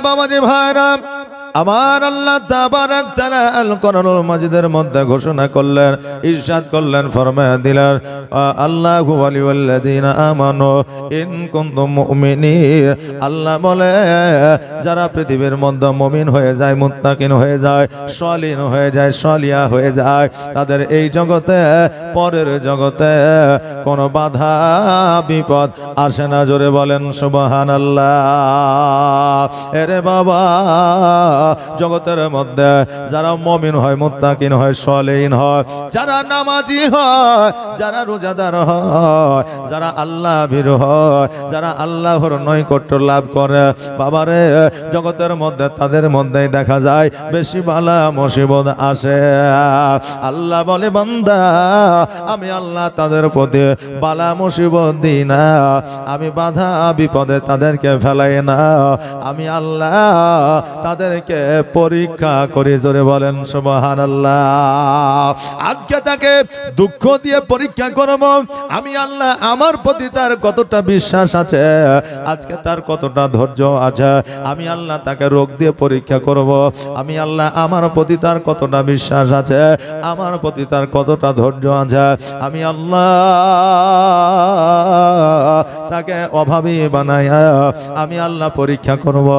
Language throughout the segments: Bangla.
বাবাজি ভাইরা আমার আল্লাহ তাবারাক তাআলা আল কোরআনুল মাজিদের মধ্যে ঘোষণা করলেন, ইরশাদ করলেন, ফরমায়া দিলেন, আল্লাহু ওয়ালিউল্লাযিনা আমানু ইন কুনতুম মুমিনিন। আল্লাহ বলে যারা পৃথিবীর মধ্যে মুমিন হয়ে যায়, মুত্তাকিন হয়ে যায়, সলিন হয়ে যায়, সলিয়া হয়ে যায়, তাদের এই জগতে পরের জগতে কোনো বাধা বিপদ আসে না। জোরে বলেন সুবহানাল্লাহ। এরে বাবা, জগতের মধ্যে যারা মুমিন হয়, মুত্তাকিন হয়, সলিন হয়, যারা নামাজি হয়, যারা রোজাদার হয়, যারা আল্লাহ ভীরু হয়, যারা আল্লাহর নৈকট্য লাভ করে, বাবারে জগতের মধ্যে তাদের মধ্যেই দেখা যায় বেশি বালা মুসিবত আসে। আল্লাহ বলে, বান্দা আমি আল্লাহ তাদের প্রতি বালা মুসিবত দিই না, আমি বাধা বিপদে তাদেরকে ফেলাই না, আমি আল্লাহ তাদেরকে পরীক্ষা করে। জোরে বলেন সুবহানাল্লাহ। আজকে তাকে দুঃখ দিয়ে পরীক্ষা করব, আমি আল্লাহ আমার প্রতি তার কতটা বিশ্বাস আছে, আজকে তার কতটা ধৈর্য আছে, আমি আল্লাহ তাকে রোগ দিয়ে পরীক্ষা করব, আমি আল্লাহ আমার প্রতি তার কতটা বিশ্বাস আছে, আমার প্রতি তার কতটা ধৈর্য আছে, আমি আল্লাহ তাকে অভাবী বানায়া আমি আল্লাহ পরীক্ষা করব,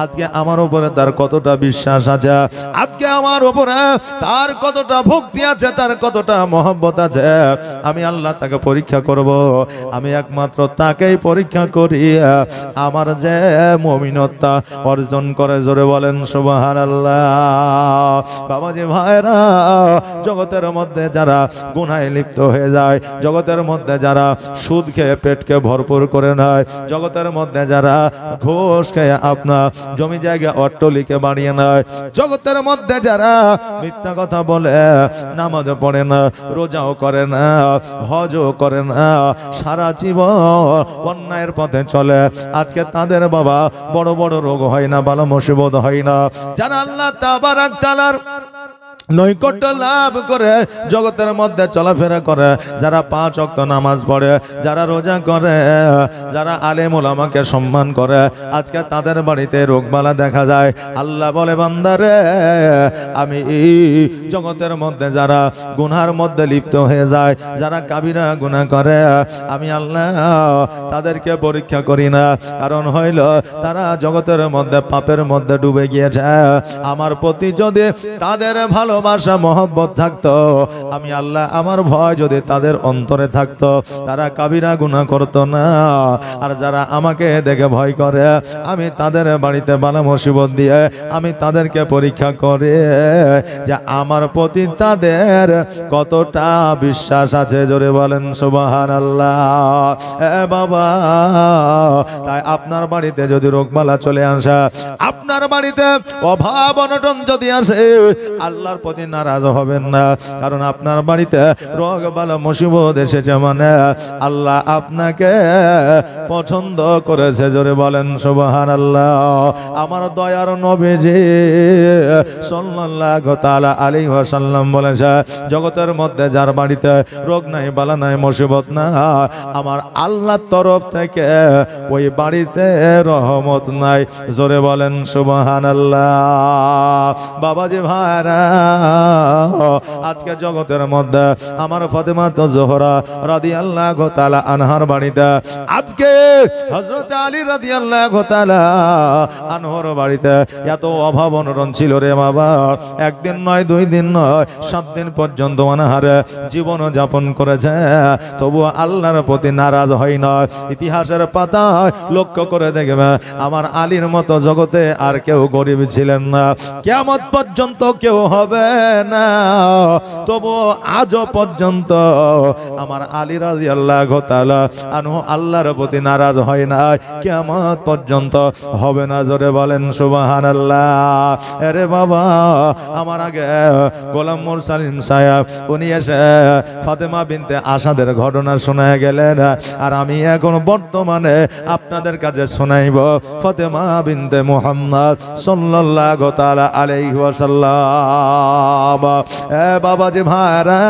আজকে আমার উপরে তার কতটা বিশ্বাস আছে, আজকে আমার উপরে তার কতটা ভক্তি আছে, তার কতটা মহব্বত আছে, আমি আল্লাহ তাকে পরীক্ষা করব। আমি একমাত্র তাকেই পরীক্ষা করি আমার যে মুমিনতা অর্জন করে। জোরে বলেন সুবহানাল্লাহ। বাবাজি ভাইরা, জগতের মধ্যে যারা গুনাহে লিপ্ত হয়ে যায়, জগতের মধ্যে যারা সুদ খেয়ে পেটকে ভরপুর করে নেয়, জগতের মধ্যে যারা ঘুষ খেয়ে আপনার জমি জায়গা অট্টালিকা বানিয়ে নেয়, জগতের মধ্যে যারা মিথ্যা কথা বলে, নামাজ পড়ে না, রোজাও করে না, হজও করে না, সারা জীবন অন্যায়ের পথে চলে, আজকে তাদের বাবা বড় বড় রোগ হয় না, ভালো মুসিবত হয় না। যারা আল্লাহ তাবারাক তাআলার নৈকট্য লাভ করে জগতের মধ্যে চলাফেরা করে, যারা 5 ওয়াক্ত নামাজ পড়ে, যারা রোজা করে, যারা আলেম ওলামাকে সম্মান করে, আজকে তাদের বাড়িতে রোগবালা দেখা যায়। আল্লাহ বলে, বান্দারে আমি জগতের মধ্যে যারা গুনার মধ্যে লিপ্ত হয়ে যায়, যারা কাবিরা গুনাহ করে, আমি আল্লাহ তাদেরকে পরীক্ষা করি না, কারণ হইল তারা জগতের মধ্যে পাপের মধ্যে ডুবে গিয়েছে। আমার প্রতি যদি তাদের ভালোবাসা মহব্বত থাকতো, আমি আল্লাহ আমার ভয় যদি তাদের অন্তরে থাকতো, তারা কাবিরা গুনাহ করতো না। আর যারা আমাকে দেখে ভয় করে, আমি তাদের বাড়িতে বালা মুসিবত দিয়ে আমি তাদেরকে পরীক্ষা করে যে আমার প্রতি তাদের কতটা বিশ্বাস আছে। জোরে বলেন সুবহানাল্লাহ। এ বাবা, তাই আপনার বাড়িতে যদি রোগবালা চলে আসে, আপনার বাড়িতে অভাব অনটন যদি আসে, আল্লাহর প্রতি নারাজ হবেন না, কারণ আপনার বাড়িতে রোগ বালা মুসিবত এসেছে মানে আল্লাহ আপনাকে পছন্দ করেছে। জোরে বলেন সুবহানাল্লাহ। আমার দয়ার নবীজি সাল্লাল্লাহু তাআলা আলাইহি ওয়াসাল্লাম বলেছে, জগতের মধ্যে যার বাড়িতে রোগ নাই, বালা নাই, মুসিবত না, আমার আল্লাহর তরফ থেকে ওই বাড়িতে রহমত নাই। জোরে বলেন সুবহানাল্লাহ। বাবাজি ভাইরা, আজকে জগতের মধ্যে আমার ফাতেমা জোহরা রাদিয়াল্লাহু তাআলা আনহার বাড়িতে, আজকে হযরত আলী রাদিয়াল্লাহু তাআলা আনহার বাড়িতে এত অভাব অনটন ছিল রে বাবা, একদিন নয়, 2 দিন নয়, 7 দিন পর্যন্ত অনাহারে জীবন যাপন করেছে, তবু আল্লাহর প্রতি নারাজ হয় না। ইতিহাসের পাতায় লক্ষ্য করে দেখবে, আমার আলীর মতো জগতে আর কেউ গরিব ছিলেন না, কিয়ামত পর্যন্ত কেউ হবে না, তবু আজও পর্যন্ত আমার আলী রাদিয়াল্লাহু তাআলা আনহু আল্লাহর প্রতি নারাজ হয় না, কিয়ামত পর্যন্ত হবে না। জোরে বলেন সুবহানাল্লাহ। আরে বাবা, আমার আগে গোলাম মুরসালিম সাহেব উনি এসে ফাতেমা বিনতে আসাদের ঘটনা শোনায় গেলেন, আর আমি এখন বর্তমানে আপনাদের কাছে শোনাইব ফাতেমা বিনতে মুহাম্মদ সাল্লাল্লাহু তাআলা আলাইহি ওয়াসাল্লাম। সালাম। এ বাবাজি ভাইরা,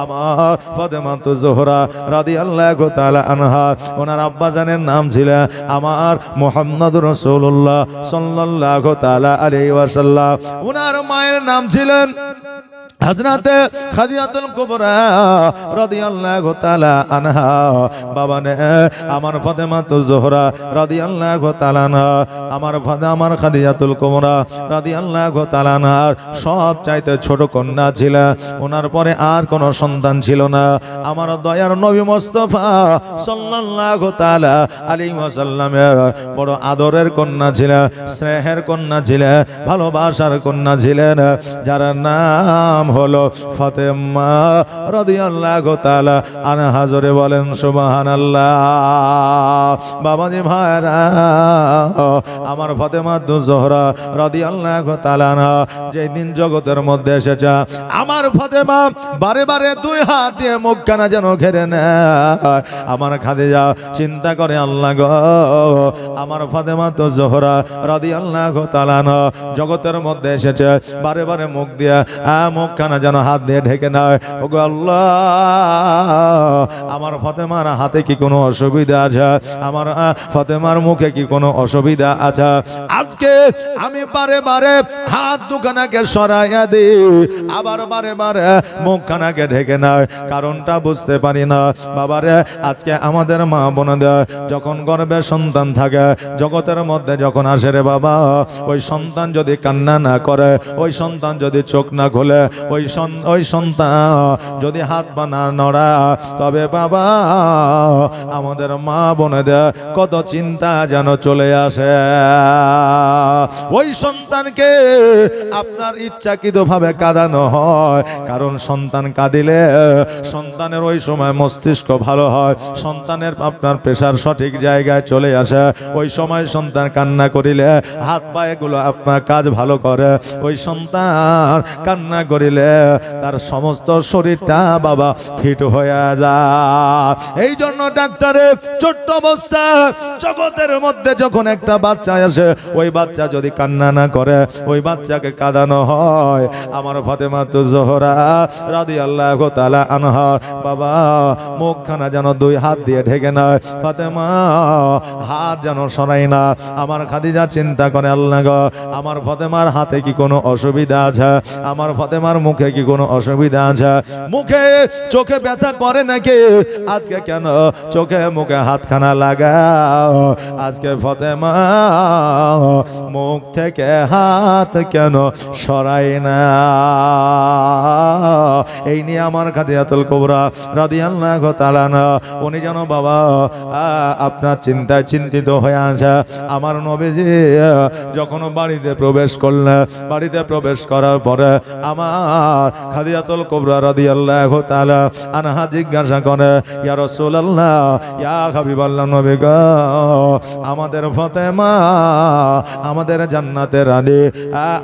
আমার ফাতেমা তো জোহরা রাদিয়াল্লাহু তাআলা আনহা, ওনার আব্বা জানের নাম ছিল আমার মুহাম্মদুর রাসূলুল্লাহ সাল্লাল্লাহু তাআলা আলাইহি ওয়াসাল্লাম। ওনার মায়ের নাম ছিলেন হযরতে খাদিজাতুল কুবরা রাদিয়াল্লাহু তাআলা আনহা। বাবা নে আমার ফাতেমা তো জোহরা রাদিয়াল্লাহু তাআলা আনহা, আমার খাদিজাতুল কুবরা রাদিয়াল্লাহু তাআলা আনহার সব চাইতে ছোট কন্যা ছিল। ওনার পরে আর কোনো সন্তান ছিল না। আমার দয়ার নবী মুস্তাফা সাল্লাল্লাহু তাআলা আলাইহি ওয়াসাল্লামের বড় আদরের কন্যা ছিল, স্নেহের কন্যা ছিল, ভালোবাসার কন্যা ছিলেন, যার নাম হলো ফাতেমা রাদিয়াল্লাহু তাআলা আনহা। জোরে বলেন সুবহানাল্লাহ। বাবাজি ভাইরা, আমার ফাতেমা জোহরা রাদিয়াল্লাহু তাআলা আনহা যেই দিন জগতের মধ্যে এসেছে, আমার ফাতেমা বারে বারে দুই হাত দিয়ে মুখখানা যেন ঘেরে নেয়। আমার খাদিজা চিন্তা করে, আল্লাহ গো, আমার ফাতেমা তো জোহরা রাদিয়াল্লাহু তাআলা আনহা জগতের মধ্যে এসেছে, বারে বারে মুখ দিয়ে মুখখানা যেন হাত দিয়ে ঢেকে নেয়। ওগো আল্লাহ, আমার ফাতেমার হাতে কি কোনো অসুবিধা আছে? আমার ফাতেমার মুখে কি কোনো অসুবিধা আছে? আজকে আমি বারে বারে হাত দুখানাকে সরাইয়া দিই, আবার বারে বারে মুখখানাকে ঢেকে নেয়, কারণটা বুঝতে পারি না। বাবারে, আজকে আমাদের মা বোনদের যখন গর্ভে সন্তান থাকে, জগতের মধ্যে যখন আসে রে বাবা, ওই সন্তান যদি কান্না না করে, ওই সন্তান যদি চোখ না খোলে, ওই সন্তান যদি হাত পা না নড়া, তবে বাবা আমাদের মা বোনেদের কত চিন্তা যেন চলে আসে। ওই সন্তানকে আপনার ইচ্ছাকৃত ভাবে কাঁদানো হয়, কারণ সন্তান কাঁদিলে সন্তানের ওই সময় মস্তিষ্ক ভালো হয়, সন্তানের আপনার প্রেশার সঠিক জায়গায় চলে আসে। ওই সময় সন্তান কান্না করিলে হাত পায়েগুলো আপনার কাজ ভালো করে। ওই সন্তান কান্না করিলে তার সমস্ত শরীরটা বাবা ফিট হয়ে যায়। এই জন্য ডাক্তারের ছোট্ট অবস্থা জগতের মধ্যে যখন একটা বাচ্চা আসে, ওই বাচ্চা যদি কান্না না করে, ওই বাচ্চাকে কাঁদানো হয়। আমার ফাতেমা তো জোহরা রাদিয়াল্লাহু তাআলা আনহা বাবা মুখখানা যেন দুই হাত দিয়ে ঢেকে নেয়, ফাতেমা হাত যেন সরাই না। আমার খাদিজা চিন্তা করে, আল্লাহ গো, আমার ফাতেমার হাতে কি কোনো অসুবিধা আছে? আমার ফাতেমার মুখে কি কোনো অসুবিধা আছে? মুখে চোখে ব্যথা করে নাকি? আজকে কেন চোখে মুখে হাতখানা লাগাও? আজকে ফাতেমা মুখ থেকে হাত কেন সরাই না? এই নিয়ে আমার খাদিজাতুল কুবরা রাদিয়াল্লাহু তাআলা আনহা উনি যেন বাবা আপনার চিন্তায় চিন্তিত হয়ে আছে। আমার নবীজি যখন বাড়িতে প্রবেশ করলেন, বাড়িতে প্রবেশ করার পরে আমার খাদিজাতুল কুবরা রাদিয়াল্লাহু তাআলা আনহা জিজ্ঞাসা করে, ইয়া রাসূলুল্লাহ, ইয়া হাবিবাল্লাহ, নবী গো, আমাদের ফাতেমা, আমাদের জান্নাতের রানী,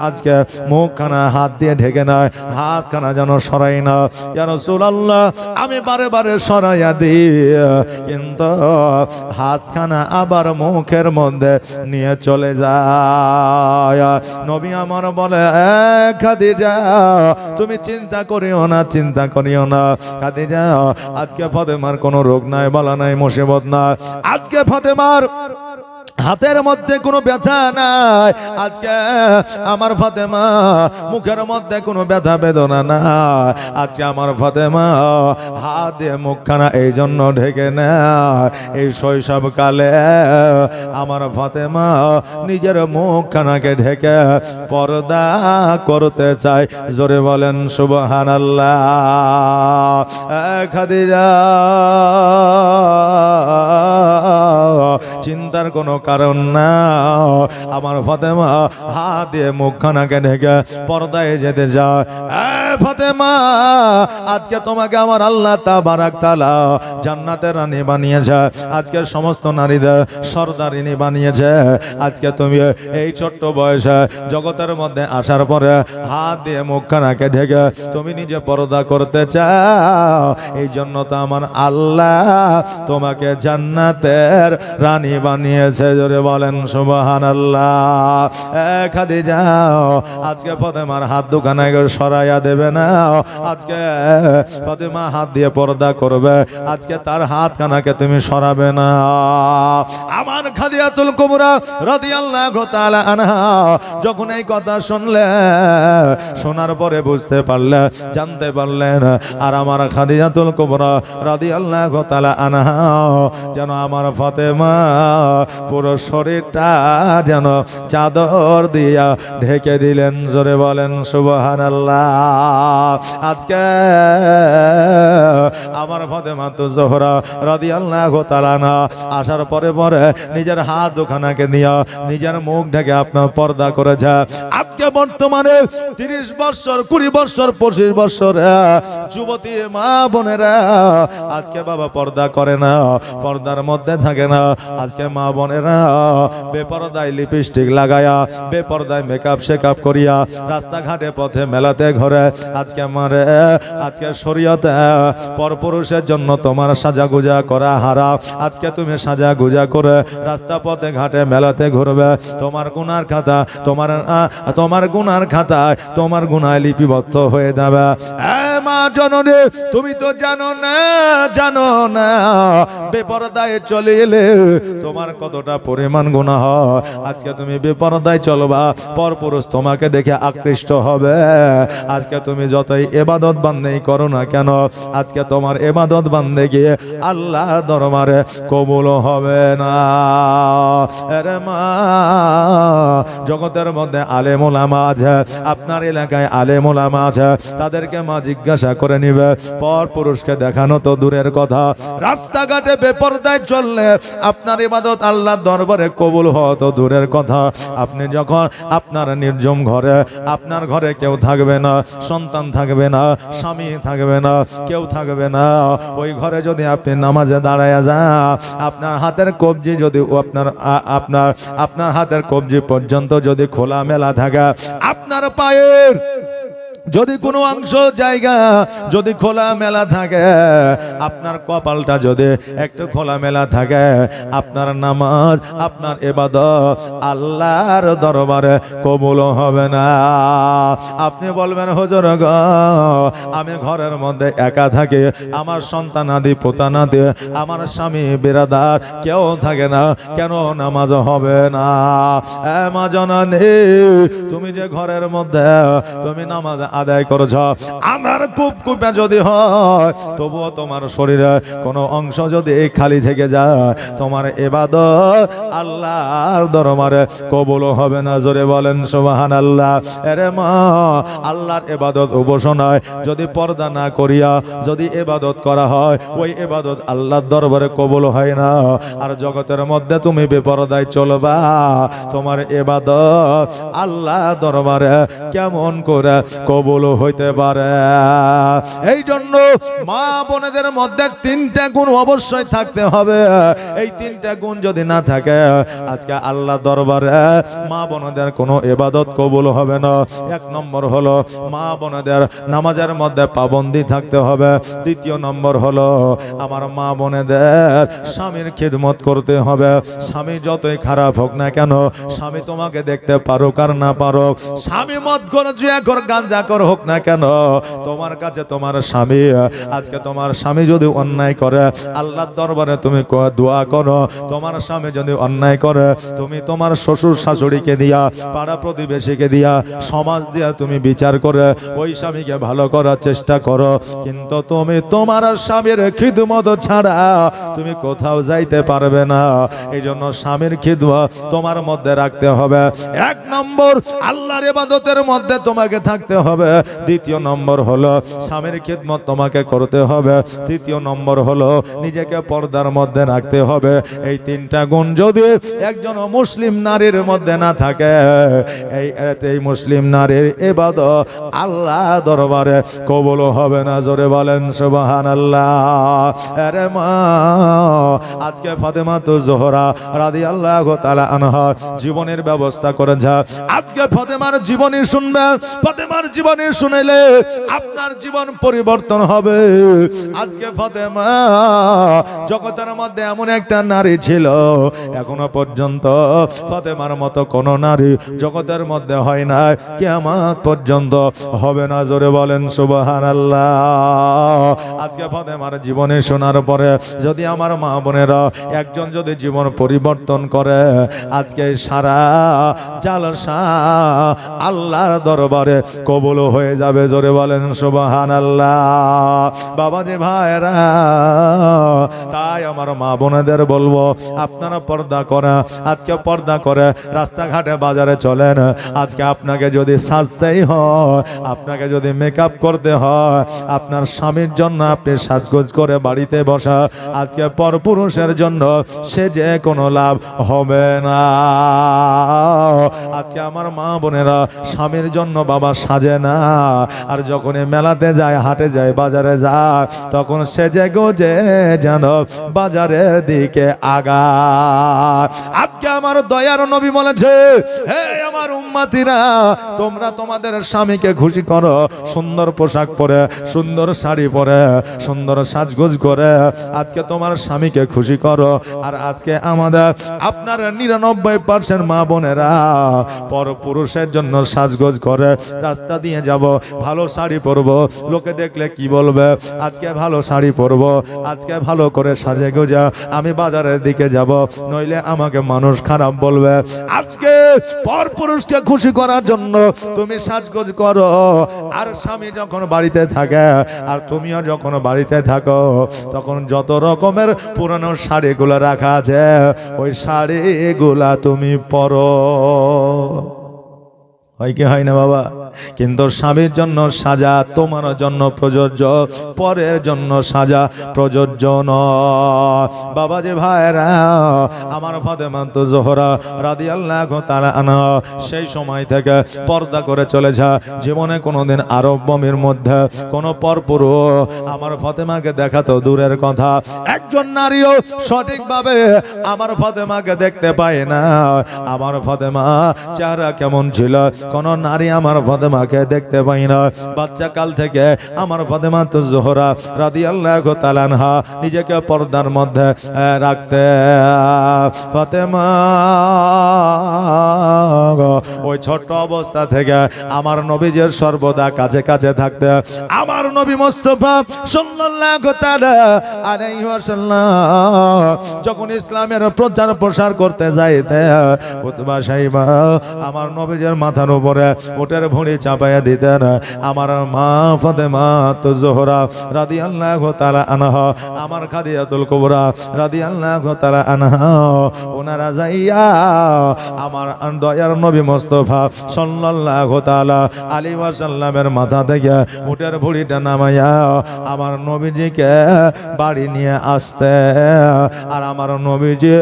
আজকে মুখখানা হাত দিয়ে ঢেকে নেয়, হাতখানা যেন সরাই না। ইয়া রাসূলুল্লাহ, আমি বারে বারে সরাইয়া দিই, কিন্তু হাতখানা আবার মুখের মধ্যে নিয়ে চলে যায়। নবী আমার বলে, খাদিজা, তুমি চিন্তা করিও না, চিন্তা করিও না খাদিজা, আজকে ফাতেমার কোনো রোগ নাই, বালা নাই, মুসিবত নাই। আজকে ফাতেমার হাতের মধ্যে কোনো ব্যথা নাই। আজকে আমার ফাতেমা মুখের মধ্যে কোনো ব্যথা বেদনা না। আজকে আমার ফাতেমা হাত দিয়ে মুখখানা এই জন্য ঢেকে নেয়, এই শৈশবকালে আমার ফাতেমা নিজের মুখখানাকে ঢেকে পর্দা করতে চায়। জোরে বলেন সুবহানাল্লাহ। খাদিজা, চিন্তার কোনো কারণ না। আমার ফাতেমা হাত দিয়ে মুখখানাকে ঢেকে পর্দায় যেতে যায়। ফাতেমা, আজকে তোমাকে আমার আল্লাহ তাবারাক তাআলা জান্নাতের রানী বানিয়েছে, আজকে সমস্ত নারীদের সরদারিনী বানিয়েছে। আজকে তুমি এই ছোট্ট বয়সে জগতের মধ্যে আসার পরে হাত দিয়ে মুখখানাকে ঢেকে তুমি নিজে পর্দা করতে চাও। এই জন্য তো আমার আল্লাহ তোমাকে জান্নাতের রানী বানিয়েছে। জোরে বলেন সুবহানাল্লাহ। খাদিজা আজকে ফাতেমার হাত দুখানা সরাইয়া দেবে না, আজকে ফাতেমা হাত দিয়ে পর্দা করবে, আজকে তার হাত খানাকে তুমি সরাবে না। আমার খাদিজাতুল কুবরা রাদিয়াল্লাহু তাআলা আনহা যখন এই কথা শুনলে, শোনার পরে বুঝতে পারলে, জানতে পারলেন, আর আমার খাদিজাতুল কুবরা রাদিয়াল্লাহু তাআলা আনহা যেন আমার ফাতেমা পুরো শরীরটা যেন চাদর দিয়া ঢেকে দিলেন। জোরে বলেন সুবহানাল্লাহ। আজকে আমার ফাতেমা তো জোহরা রাদিয়াল্লাহু তাআলা আনহা আসার পরে পরে নিজের হাত দুখানাকে নিয়ে নিজের মুখ ঢেকে আপনার পর্দা করেছে। আজকে বর্তমানে 30 বছর, 20 বছর, 25 বছর যুবতী মা বোনেরা আজকে বাবা পর্দা করে না, পর্দার মধ্যে থাকে না। আজকে মা বোনেরা বেপরদায় লিপস্টিক লাগায়া, বেপরদায় মেকআপ শেকআপ করিয়া রাস্তাঘাটে পথে মেলাতে ঘরে আজকে মারে, আজকে শরীয়তে পরপুরুষের জন্য তোমার সাজাগুজা করা হারাম। আজকে তুমি সাজাগুজা করে রাস্তা পথে ঘাটে মেলাতে ঘুরবে, তোমার গুনার খাতা, তোমার গুনার খাতায় তোমার গুনায় লিপিবদ্ধ হয়ে যাবে। মা জননী, তুমি তো জানো না বেপরদায় চলে এলে তোমার কতটা পরিমাণ গুনাহ হয়। আজকে তুমি বেপরদায় চলবা, পরপুরুষ তোমাকে দেখে আকৃষ্ট হবে। আজকে তুমি যতই ইবাদত বান্দেই করো না কেন, আজকে তোমার ইবাদত বান্দেগি আল্লাহ দরবারে কবুল হবে না। আরে মা, জগতের মধ্যে আলেম ওলামা আছে, আপনার এলাকায় আলেম ওলামা আছে, তাদেরকে মা জিজ্ঞাসা করে নিবে। পরপুরুষকে দেখানো তো দূরের কথা, রাস্তাঘাটে বেপরদায় চললে আপনার ইবাদত আল্লাহর দরবারে কবুল হওয়া তো দূরের কথা। আপনি যখন আপনার নির্জম ঘরে, আপনার ঘরে কেউ থাকবে না, সন্তান থাকবে না, স্বামী থাকবে না, কেউ থাকবে না, ওই ঘরে যদি আপনি নামাজে দাঁড়ায় যান, আপনার হাতের কবজি যদি আপনার হাতের কবজি পর্যন্ত যদি খোলা মেলা থাকে, আপনার পায়ের যদি কোনো অংশ জায়গা যদি খোলা মেলা থাকে, আপনার কপালটা যদি একটু খোলা মেলা থাকে, আপনার নামাজ, আপনার ইবাদত আল্লাহর দরবারে কবুল হবে না। আপনি বলবেন, হুজুর গো, আমি ঘরের মধ্যে একা থাকি, আমার সন্তান আদি পোতানাদি, আমার স্বামী বিরাদার কেউ থাকে না, কেন নামাজ হবে না? মা জননী, তুমি যে ঘরের মধ্যে তুমি নামাজ আদায় করছ, আমার কুপকুপে যদি হয়, তবুও তোমার শরীরে কোনো অংশ যদি খালি থেকে যায়, তোমার ইবাদত আল্লাহর দরবারে কবুল হবে না। জোরে বলেন সুবহানাল্লাহ। আরে মা, আল্লাহর ইবাদত উপাসনায় যদি পর্দা না করিয়া যদি ইবাদত করা হয়, ওই ইবাদত আল্লাহর দরবারে কবুল হয় না। আর জগতের মধ্যে তুমি বেপরদায় চলবা, তোমার ইবাদত আল্লাহ দরবারে কেমন করে কবুল হইতে পারে? এই জন্য মা বোনেদের মধ্যে 3টা গুণ অবশ্যই থাকতে হবে। এই 3টা গুণ যদি না থাকে, আজকে আল্লাহ দরবারে মা বোনেদের কোনো ইবাদত কবুল হবে না। 1 নম্বর হলো মা বোনেদের নামাজের মধ্যে পাবন্দি থাকতে হবে। 2 নম্বর হলো আমার মা বোনেদের স্বামীর খিদমত করতে হবে। স্বামী যতই খারাপ হোক না কেন, স্বামী তোমাকে দেখতে পারুক আর না পারুক, স্বামী মদখোর, জুয়াখোর, গাঁজাখোর হোক না কেন, তোমার কাছে তোমার স্বামী, আজকে তোমার স্বামী যদি অন্যায় করে, আল্লাহর দরবারে তুমি দোয়া করো। তোমার স্বামী যদি অন্যায় করে, তুমি তোমার শ্বশুর শাশুড়িকে দিয়া, পাড়া প্রতিবেশীকে দিয়া, সমাজ দিয়া তুমি বিচার করে ওই স্বামীকে ভালো করার চেষ্টা করো। কিন্তু তুমি তোমার স্বামীর খিদমত ছাড়া তুমি কোথাও যাইতে পারবে না। এই জন্য স্বামীর খিদমত তোমার মধ্যে রাখতে হবে। 1 নম্বর আল্লাহর ইবাদতের মধ্যে তোমাকে থাকতে হবে। 2 নম্বর হলো স্বামীর খিদমত তোমাকে করতে হবে। 3 নম্বর হলো নিজেকে পর্দার মধ্যে রাখতে হবে। এই 3টা গুণ যদি একজন মুসলিম নারীর মধ্যে না থাকে, এই মুসলিম নারীর ইবাদত আল্লাহ দরবারে কবুল হবে না। জোরে বলেন সুবহানাল্লাহ। আরে মা, আজকে ফাতেমা তো জোহরা রাদিয়াল্লাহু তাআলা আনহা জীবনের ব্যবস্থা করেছে। আজকে ফাতেমার জীবনী শুনবে, ফাতেমার জীবনে শুনেলে আপনার জীবন পরিবর্তন হবে। আজকে ফাতেমা জগতের মধ্যে এমন একটা নারী ছিল, এখনো পর্যন্ত ফাতেমার মতো কোন নারী জগতের মধ্যে হয় না, কিয়ামত পর্যন্ত হবে না। জোরে বলেন সুবহানাল্লাহ। আজকে ফাতেমার জীবনে শোনার পরে যদি আমার মা বোনেরা একজন যদি জীবন পরিবর্তন করে, আজকে সারা জালসা আল্লাহর দরবারে কবুল হয়ে যাবে। জোরে বলেন সুবহানাল্লাহ। বাবাজি ভাইরা, তাই আমার মা বোনেদের বলবো, আপনারা পর্দা করা, আজকে পর্দা করে রাস্তাঘাটে বাজারে চলেন। আজকে আপনাকে যদি সাজতেই হয়, আপনাকে যদি মেকআপ করতে হয়, আপনার স্বামীর জন্য আপনি সাজগোজ করে বাড়িতে বসা, আজকে পরপুরুষের জন্য সে যে কোনো লাভ হবে না। আজকে আমার মা বোনেরা স্বামীর জন্য বাবা সাজে না, আর যখন মেলাতে যায়, হাটে যায়, বাজারে যায়, তখন সেজে গোজে যেন বাজারের দিকে আগায়। আজকে আমার দয়ার নবী বলেছে, হে আমার উম্মতিরা, তোমরা তোমাদের স্বামীকে খুশি করো, সুন্দর পোশাক পরে, সুন্দর শাড়ি পরে, সুন্দর সাজগোজ করে আজকে তোমার স্বামীকে খুশি করো। আর আজকে আমাদের আপনার 99% মা বোনেরা পরপুরুষের জন্য সাজগোজ করে রাস্তা দিয়ে যাব, ভালো শাড়ি পরবো, লোকে দেখলে কি বলবে, আজকে ভালো শাড়ি পরবো, আজকে ভালো করে সাজে গোজা আমি বাজারের দিকে যাব, নইলে আমাকে মানুষ খারাপ বলবে। আজকে পরপুরুষকে খুশি করার জন্য তুমি সাজগোজ করো। আর স্বামী যখন বাড়িতে থাকে আর তুমিও যখন বাড়িতে থাকো, তখন যত রকমের পুরানো শাড়িগুলো রাখা আছে, ওই শাড়িগুলা তুমি পরো। হয় কি হয় না বাবা? কিন্তু স্বামীর জন্য সাজা তোমার জন্য প্রযোজ্য, পরের জন্য সাজা প্রযোজ্য নয়। বাবাজি ভাইরা, আমার ফাতেমা জোহরা রাদিয়াল্লাহু তাআলা আনহা সেই সময় থেকে পর্দা করে চলেছে। জীবনে কোনোদিন আরব ভূমির মধ্যে কোনো পরপুরুষ আমার ফাতেমাকে দেখাতো দূরের কথা, একজন নারীও সঠিকভাবে আমার ফাতেমাকে দেখতে পায় না। আমার ফাতেমা চেহারা কেমন ছিল, কোন নারী আমার ফাতেমাকে দেখতে পাই না। বাচ্চা কাল থেকে আমার ফাতেমা তো জোহরা রাদিয়াল্লাহু তাআলা আনহা নিজেকে পর্দার মধ্যে রাখতে। ফাতেমা ওই ছোট্ট অবস্থা থেকে আমার নবীজির সর্বদা কাছে কাছে থাকতে। আমার নবী মুস্তাফা সাল্লাল্লাহু তাআলা আলাইহি ওয়াসাল্লাম যখন ইসলামের প্রচার প্রসার করতে যাইতে, উতবা সাইবা আমার নবীজির মাথার উপরে উটের ভুঁড়ি চাপাইয়া দিতেন। আমার মা ফাতেমা তো জোহরা রাদিয়াল্লাহু তাআলা আনহা, আমার খাদিজাতুল কুবরা রাদিয়াল্লাহু তাআলা আনহা, ওনারা যাইয়া আমার দয়ার নবী মুস্তাফা সাল্লাল্লাহু তাআলা আলাইহি ওয়াসাল্লামের মাথা থেকে উটের ভুঁড়িটা নামাইয়া আমার নবীজিকে বাড়ি নিয়ে আসতে। আর আমার নবীজি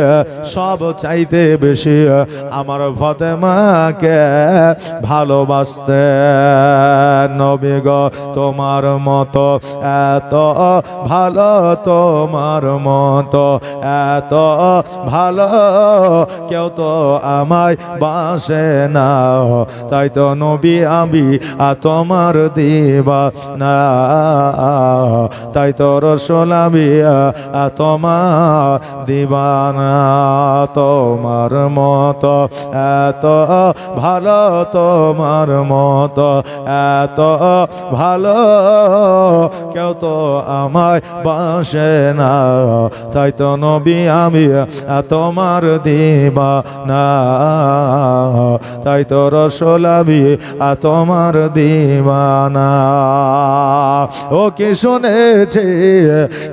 সব চাইতে বেশি আমার ফাতেমাকে ভালোবাসতে। নবী গো তোমার মতো এত ভালো, তোমার মতো এত ভালো কেউ তো আমায় বাসে না, তাই তো নবী আমি তোমার দিওয়ানা, তাই তো রাসূল আমি তোমার দিওয়ানা। তোমার মতো এত ভালো, তোমার মতো এত ভালো কেউ তো আমায় বাসে না, তাই তো নবী আমি তোমার দিওয়ানা, তাই তো রাসূল আমি তোমার দিওয়ানা। ও কি শুনেছি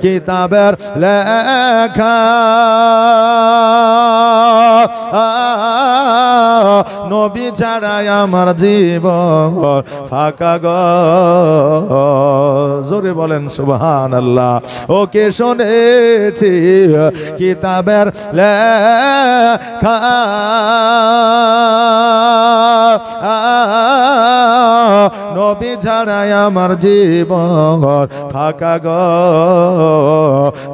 কিতাবের লেখা, নবী ছাড়াই আমার জীবন ফাঁকা গো। জোরে বলেন সুবহানাল্লাহ। ও কে শুনেছি কিতাবের লেখা, নবী নবী ছাড়াই আমার জীবন ফাঁকা গো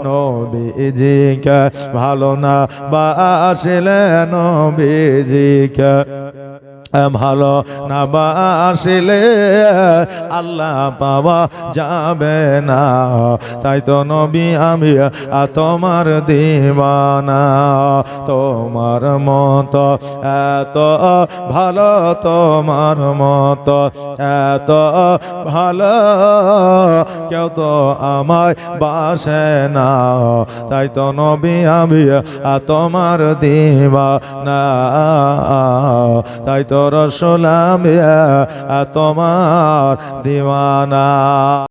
নবীজিকে ভালো না বাসিলে নবীজিকে ভালো না বাসিলে আল্লাহ পাওয়া যাবে না তাই তো নবী আমি তোমার দিওয়ানা তোমার মতো এত ভালো তোমার মতো এত ভালো কেউ তো আমায় বাসে না তাই তো নবী আমি তোমার দিওয়ানা তাই তো রসুল আমি তোমার দিওয়ানা।